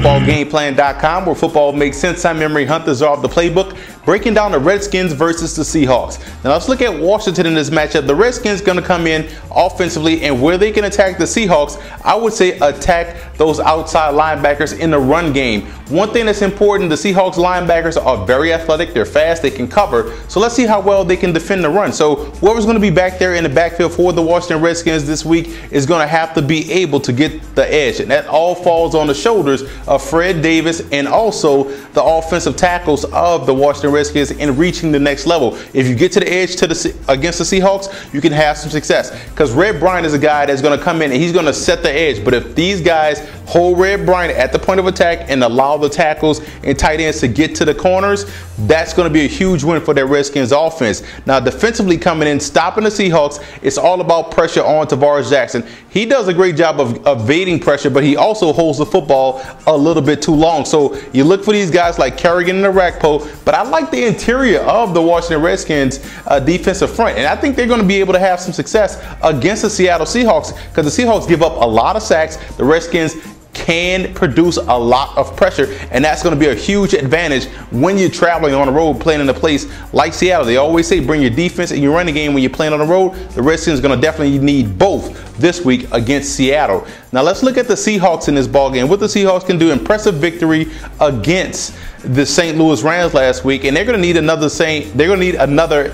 footballgameplan.com, where football makes sense. I'm Emery Hunters off the playbook, breaking down the Redskins versus the Seahawks. Now let's look at Washington in this matchup. The Redskins going to come in offensively, and where they can attack the Seahawks, I would say attack those outside linebackers in the run game. One thing that's important, the Seahawks linebackers are very athletic, they're fast, they can cover, so let's see how well they can defend the run. So whoever's going to be back there in the backfield for the Washington Redskins this week is going to have to be able to get the edge, and that all falls on the shoulders of Fred Davis and also the offensive tackles of the Washington Redskins in reaching the next level. If you get to the edge against the Seahawks, you can have some success, because Red Bryant is a guy that's going to come in and he's going to set the edge. But if these guys hold Red Bryant at the point of attack and allow the tackles and tight ends to get to the corners, that's going to be a huge win for their Redskins offense. Now defensively coming in, stopping the Seahawks, it's all about pressure on Tavares Jackson. He does a great job of evading pressure, but he also holds the football a little bit too long. So you look for these guys like Kerrigan and Arakpo, but I like the interior of the Washington Redskins defensive front, and I think they're going to be able to have some success against the Seattle Seahawks, because the Seahawks give up a lot of sacks. The Redskins can produce a lot of pressure, and that's going to be a huge advantage when you're traveling on the road playing in a place like Seattle. They always say bring your defense and your running game when you're playing on the road. The Redskins are going to definitely need both this week against Seattle. Now let's look at the Seahawks in this ballgame. What the Seahawks can do: impressive victory against the St. Louis Rams last week, and they're going to need another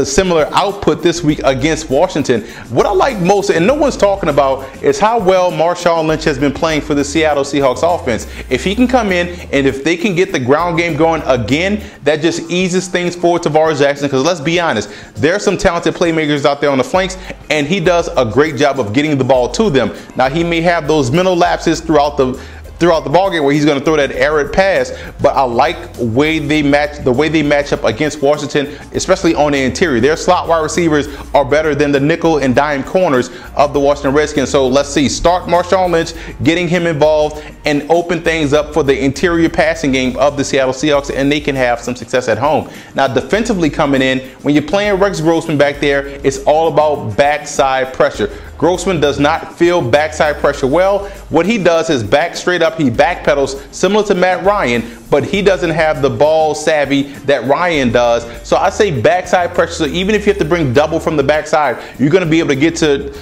similar output this week against Washington. What I like most, and no one's talking about, is how well Marshawn Lynch has been playing for the Seattle Seahawks offense. If he can come in and if they can get the ground game going again, that just eases things for Tavares Jackson, because let's be honest, there are some talented playmakers out there on the flanks, and he does a great job of getting the ball to them. Now he may have those mental lapses throughout the ballgame where he's going to throw that errant pass, but I like the way they match up against Washington, especially on the interior. Their slot wide receivers are better than the nickel and dime corners of the Washington Redskins. So let's see, start Marshawn Lynch, getting him involved, and open things up for the interior passing game of the Seattle Seahawks, and they can have some success at home. Now defensively coming in, when you're playing Rex Grossman back there, it's all about backside pressure. Grossman does not feel backside pressure well. What he does is back straight up, he backpedals similar to Matt Ryan, but he doesn't have the ball savvy that Ryan does. So I say backside pressure. So even if you have to bring double from the backside, you're going to be able to get to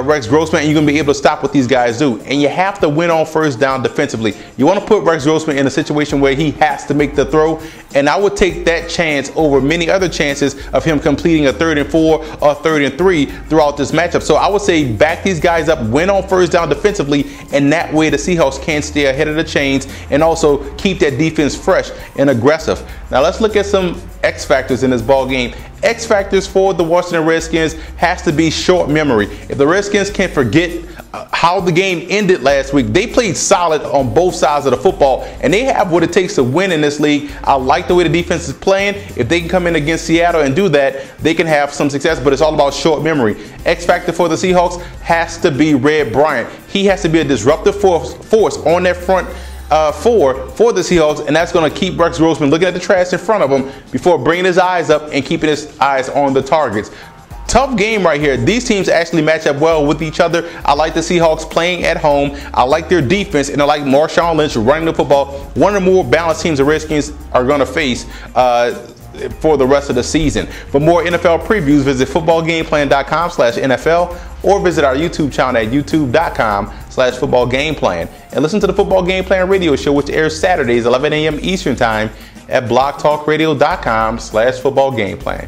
Rex Grossman, and you're going to be able to stop what these guys do. And you have to win on first down defensively. You want to put Rex Grossman in a situation where he has to make the throw, and I would take that chance over many other chances of him completing a 3rd and 4 or 3rd and 3 throughout this matchup. So I would say back these guys up, win on first down defensively, and that way the Seahawks can stay ahead of the chains and also keep that defense fresh and aggressive. Now let's look at some X factors in this ball game. X factors for the Washington Redskins has to be short memory. If the Redskins can forget how the game ended last week, they played solid on both sides of the football, and they have what it takes to win in this league. I like the way the defense is playing. If they can come in against Seattle and do that, they can have some success, but it's all about short memory. X factor for the Seahawks has to be Red Bryant. He has to be a disruptive force on their front for the Seahawks, and that's going to keep Rex Grossman looking at the trash in front of him before bringing his eyes up and keeping his eyes on the targets. Tough game right here. These teams actually match up well with each other. I like the Seahawks playing at home. I like their defense, and I like Marshawn Lynch running the football. One of the more balanced teams the Redskins are going to face for the rest of the season. For more NFL previews, visit footballgameplan.com/NFL or visit our YouTube channel at youtube.com/footballgameplan. And listen to the Football Game Plan radio show, which airs Saturdays 11 a.m. Eastern Time at blogtalkradio.com/footballgameplan.